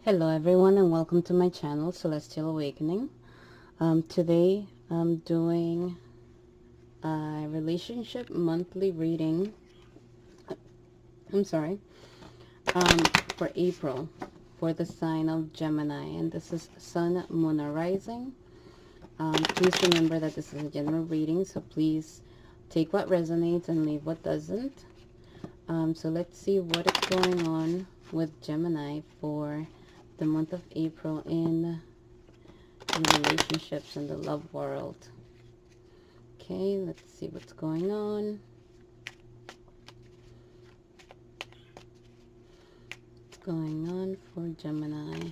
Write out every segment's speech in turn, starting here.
Hello everyone and welcome to my channel Celestial Awakening. Today I'm doing a relationship monthly reading. I'm sorry, for April for the sign of Gemini, and this is Sun, Moon, or Rising. Please remember that this is a general reading, so please take what resonates and leave what doesn't. So let's see what is going on with Gemini for the month of April in relationships in the love world. Okay, let's see what's going on. What's going on for Gemini?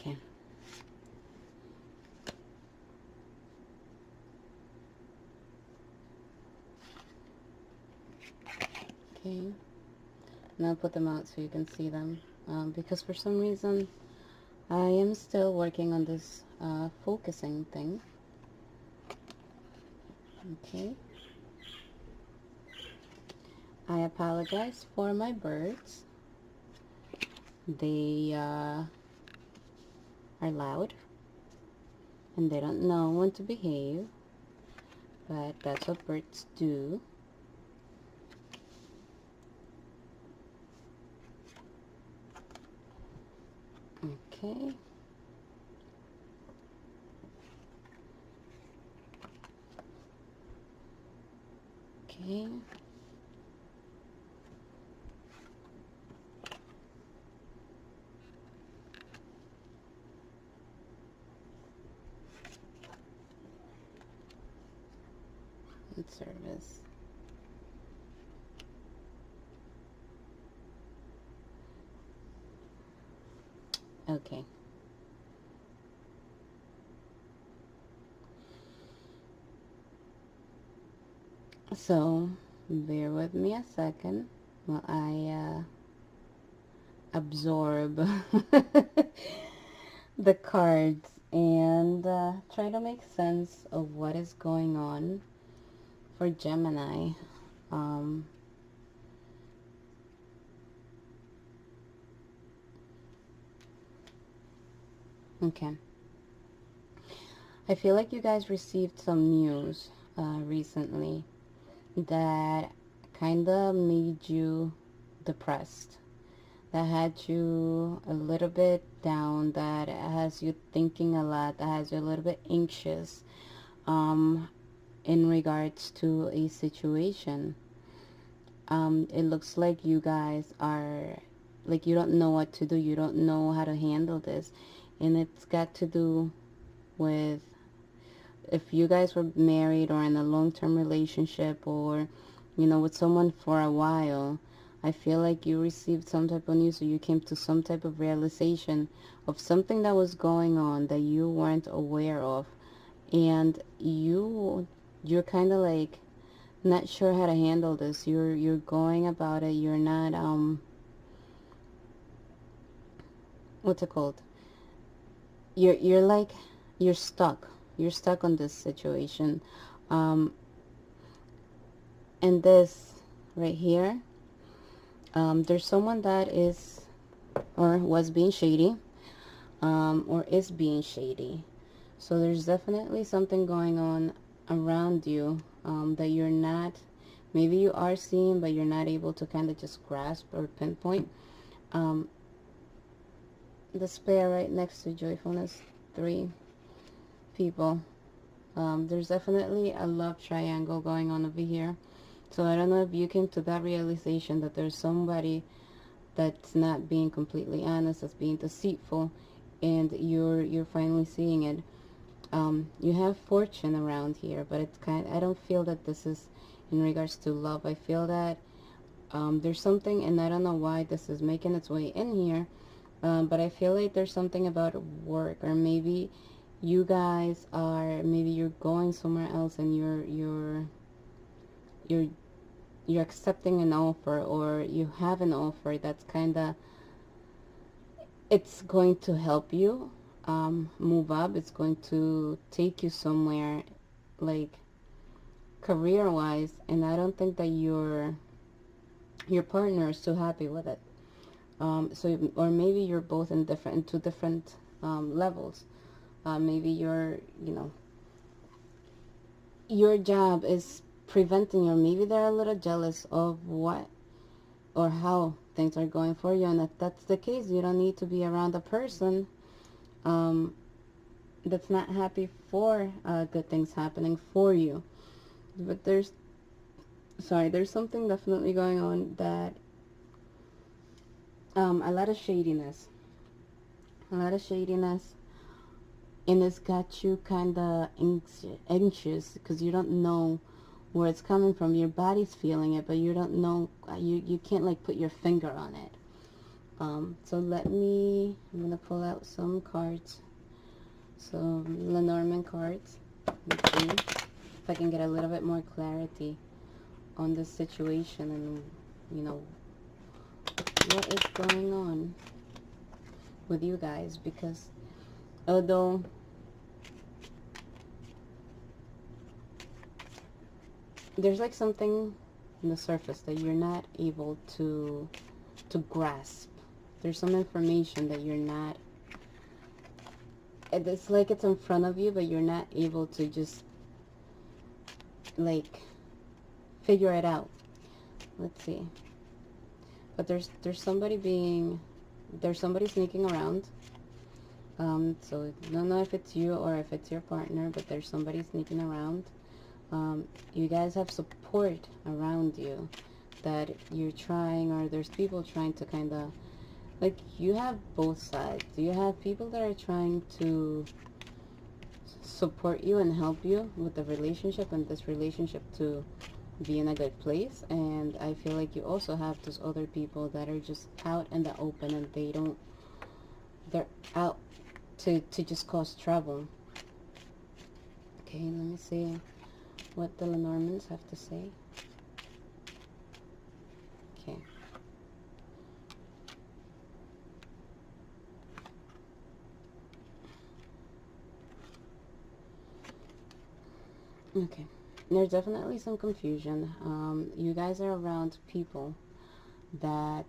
Okay. Okay. And I'll put them out so you can see them. Because for some reason I am still working on this focusing thing. Okay. I apologize for my birds. They are loud and they don't know when to behave, but that's what birds do. Okay. Okay. And service. Okay. So, bear with me a second while I absorb the cards and try to make sense of what is going on for Gemini. Okay. I feel like you guys received some news recently that kind of made you depressed, that had you a little bit down, that has you thinking a lot, that has you a little bit anxious in regards to a situation. It looks like you guys are like you don't know what to do, you don't know how to handle this, and it's got to do with if you guys were married or in a long-term relationship or with someone for a while. I feel like you received some type of news, or you came to some type of realization of something that was going on that you weren't aware of, and you're kind of like not sure how to handle this. You're going about it, you're not what's it called, you're like you're stuck on this situation. And this right here, there's someone that is or was being shady, or is being shady. So there's definitely something going on around you that you're not, maybe you are seeing, but you're not able to kind of just grasp or pinpoint. The pair right next to joyfulness, 3 people. There's definitely a love triangle going on over here. So I don't know if you came to that realization that there's somebody that's not being completely honest, that's being deceitful, and you're finally seeing it. You have fortune around here, but it's I don't feel that this is in regards to love. I feel that there's something, and I don't know why this is making its way in here, but I feel like there's something about work, or maybe you guys are, maybe you're going somewhere else and you're accepting an offer, or you have an offer that's kind of it's going to help you move up. It's going to take you somewhere, like career wise, and I don't think that your partner is too happy with it. So or maybe you're both in two different levels. Maybe your job is preventing you, or maybe they're a little jealous of what or how things are going for you, and if that's the case, you don't need to be around a person um, that's not happy for good things happening for you. But there's something definitely going on that a lot of shadiness, a lot of shadiness, and it's got you kind of anxious because you don't know where it's coming from. Your body's feeling it, but you don't know, you can't like put your finger on it. So I'm gonna pull out some cards, so Lenormand cards. Let's see if I can get a little bit more clarity on this situation, and what is going on with you guys, because although there's like something on the surface that you're not able to grasp. There's some information that you're not, it's like it's in front of you, but you're not able to just like figure it out. Let's see. But there's somebody sneaking around. So I don't know if it's you or if it's your partner, but there's somebody sneaking around. You guys have support around you that you're trying, or there's people trying to kind of, like, you have both sides. You have people that are trying to support you and help you with the relationship, and this relationship to be in a good place. And I feel like you also have those other people that are just out in the open, and they're out to just cause trouble. Okay, let me see what the Lenormands have to say. Okay. Okay. There's definitely some confusion. You guys are around people that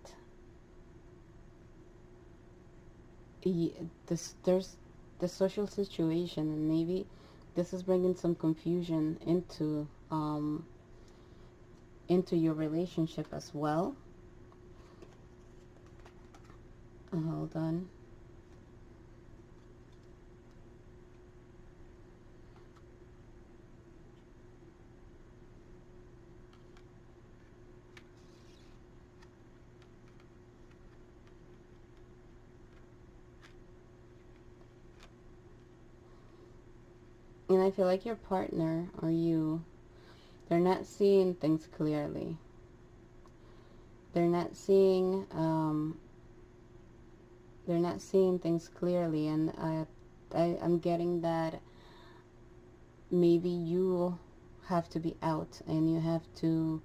there's the social situation, and maybe this is bringing some confusion into your relationship as well. Hold on. And I feel like your partner or you, they're not seeing things clearly. They're not seeing things clearly, and I'm getting that maybe you have to be out and you have to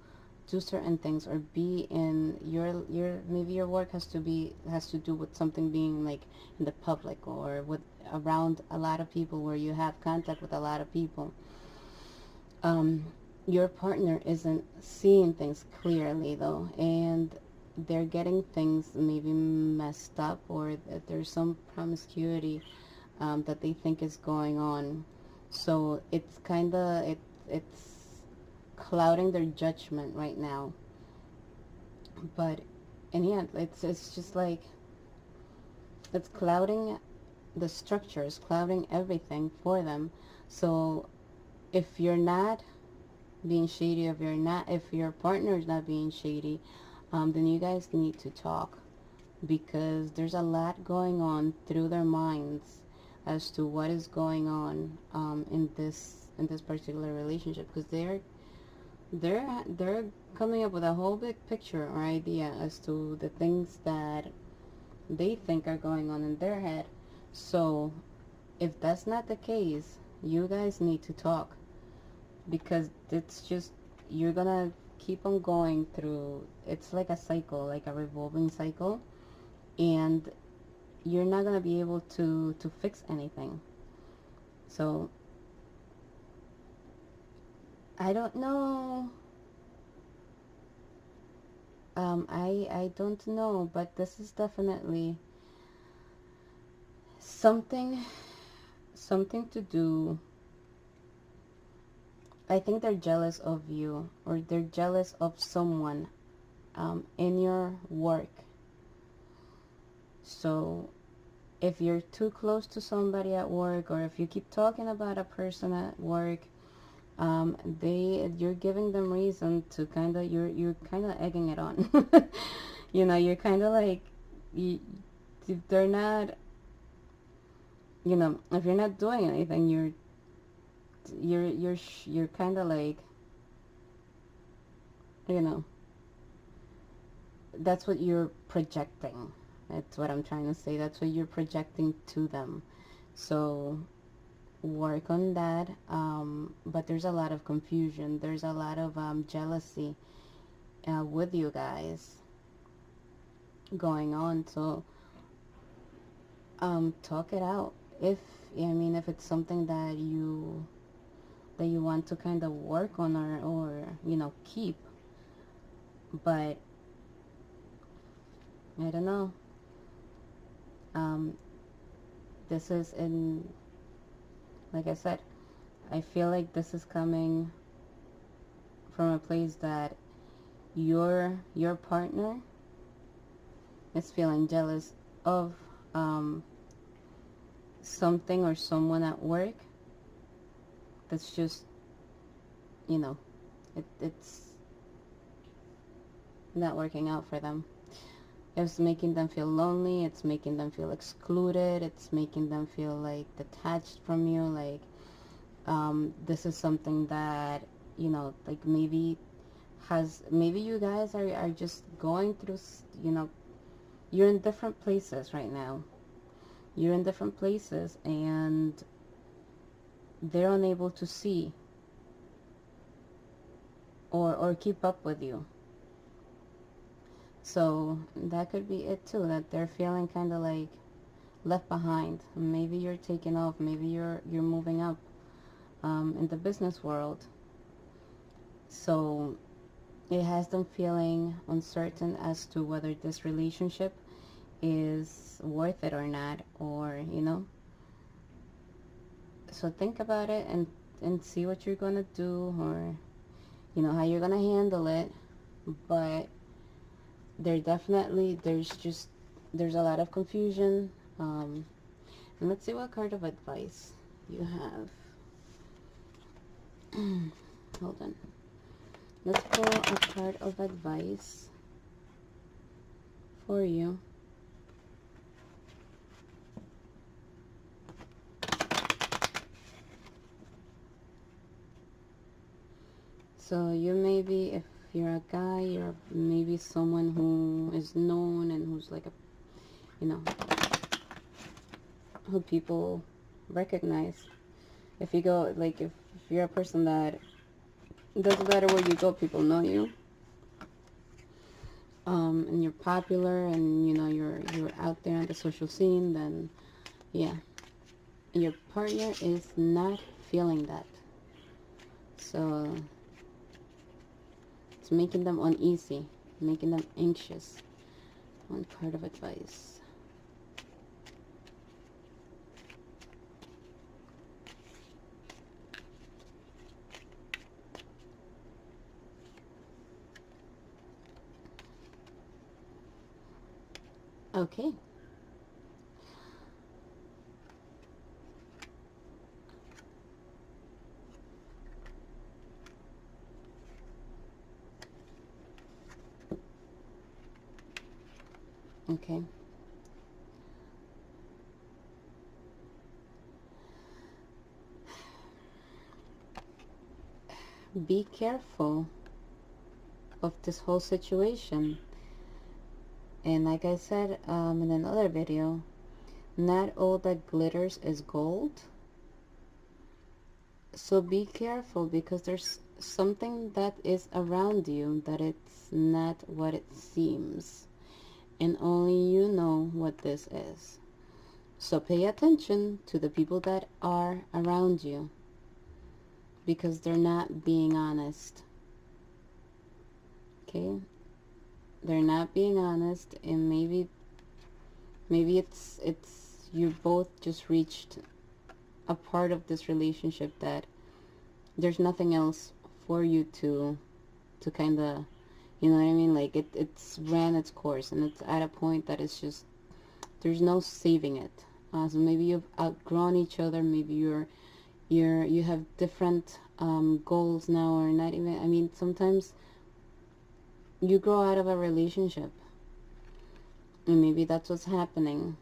do certain things, or be in maybe your work has to do with something being like in the public, or with around a lot of people, where you have contact with a lot of people. Your partner isn't seeing things clearly though, and they're getting things maybe messed up, or that there's some promiscuity that they think is going on. So it's kind of it's clouding their judgment right now. But and yeah, it's just like it's clouding the structures, clouding everything for them. So if you're not being shady, if your partner is not being shady, then you guys need to talk, because there's a lot going on through their minds as to what is going on in this particular relationship, because they're coming up with a whole big picture or idea as to the things that they think are going on in their head. So if that's not the case, you guys need to talk, because it's just, you're gonna keep on going through, it's like a cycle, like a revolving cycle, and you're not going to be able to fix anything. So I don't know. I don't know, but this is definitely something to do. I think they're jealous of you, or they're jealous of someone in your work. So if you're too close to somebody at work, or if you keep talking about a person at work, you're giving them reason to kind of, you're kind of egging it on. You know, you're kind of like, they're not, you know, if you're not doing anything, you're kind of like, you know, that's what you're projecting. That's what I'm trying to say. That's what you're projecting to them. So work on that. But there's a lot of confusion. There's a lot of jealousy with you guys going on. So talk it out. If if it's something that you want to kind of work on, or keep. But I don't know. This is like I said, I feel like this is coming from a place that your partner is feeling jealous of something or someone at work that's just, it's not working out for them. It's making them feel lonely. It's making them feel excluded. It's making them feel like detached from you. Like this is something that, like maybe you guys are just going through, you're in different places right now. You're in different places and they're unable to see or keep up with you. So that could be it too, that they're feeling kind of like left behind. Maybe you're taking off. Maybe you're moving up in the business world. So it has them feeling uncertain as to whether this relationship is worth it or not, or So think about it and see what you're gonna do, or how you're gonna handle it. But there's a lot of confusion. And let's see what card of advice you have. Hold on. Let's pull a card of advice for you. So you may be, if you're a guy, you're maybe someone who is known and who's like who people recognize. If you go, like, if you're a person that doesn't matter where you go, people know you. And you're popular, and you're out there on the social scene, then yeah, your partner is not feeling that. So it's making them uneasy, making them anxious. One card of advice. Okay. Okay. Be careful of this whole situation. And like I said in another video, not all that glitters is gold. So be careful, because there's something that is around you that it's not what it seems. And only you know what this is. So pay attention to the people that are around you, because they're not being honest. Okay? They're not being honest, and maybe it's you both just reached a part of this relationship that there's nothing else for you to kind of, you know what I mean, like it's ran its course, and it's at a point that it's just there's no saving it. So maybe you've outgrown each other, maybe you have different goals now, or not even, I mean, sometimes you grow out of a relationship, and maybe that's what's happening.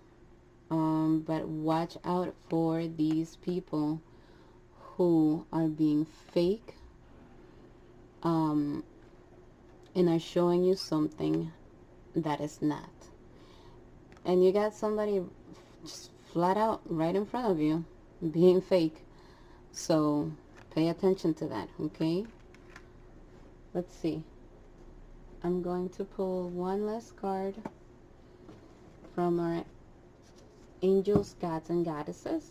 But watch out for these people who are being fake, and are showing you something that is not. And you got somebody just flat out right in front of you being fake. So pay attention to that, okay? Let's see. I'm going to pull one last card from our angels, gods, and goddesses.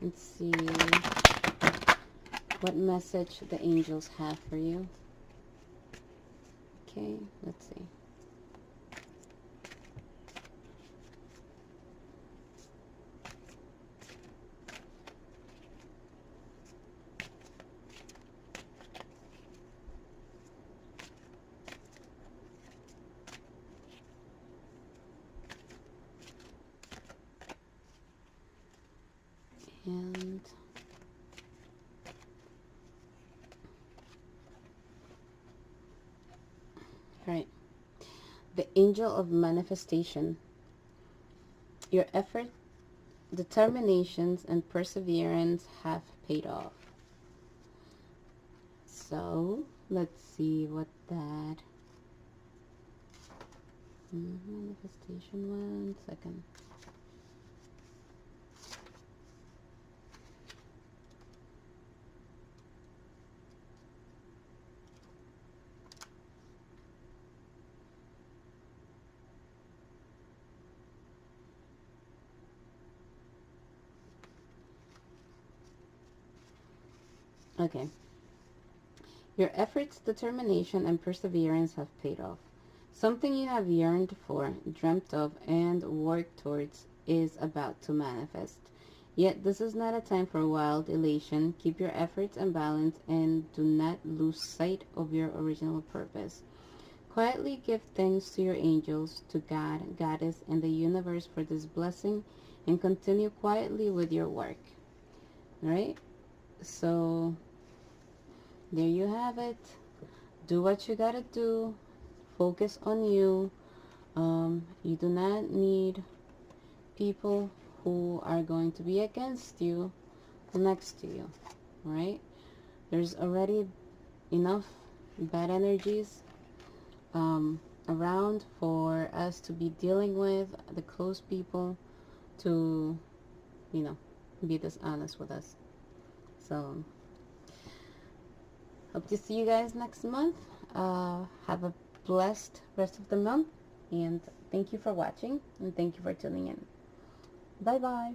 Let's see what message the angels have for you. Okay, let's see. And right, the angel of manifestation. Your effort, determinations, and perseverance have paid off. So let's see what that manifestation, 1 second. Okay. Your efforts, determination, and perseverance have paid off. Something you have yearned for, dreamt of, and worked towards is about to manifest. Yet this is not a time for wild elation. Keep your efforts and balance, and do not lose sight of your original purpose. Quietly give thanks to your angels, to God, Goddess, and the universe for this blessing, and continue quietly with your work. Alright? So there you have it. Do what you gotta do. Focus on you. You do not need people who are going to be against you next to you. Right? There's already enough bad energies around for us to be dealing with, the close people to, you know, be dishonest with us. So hope to see you guys next month. Have a blessed rest of the month, and thank you for watching, and thank you for tuning in. Bye bye.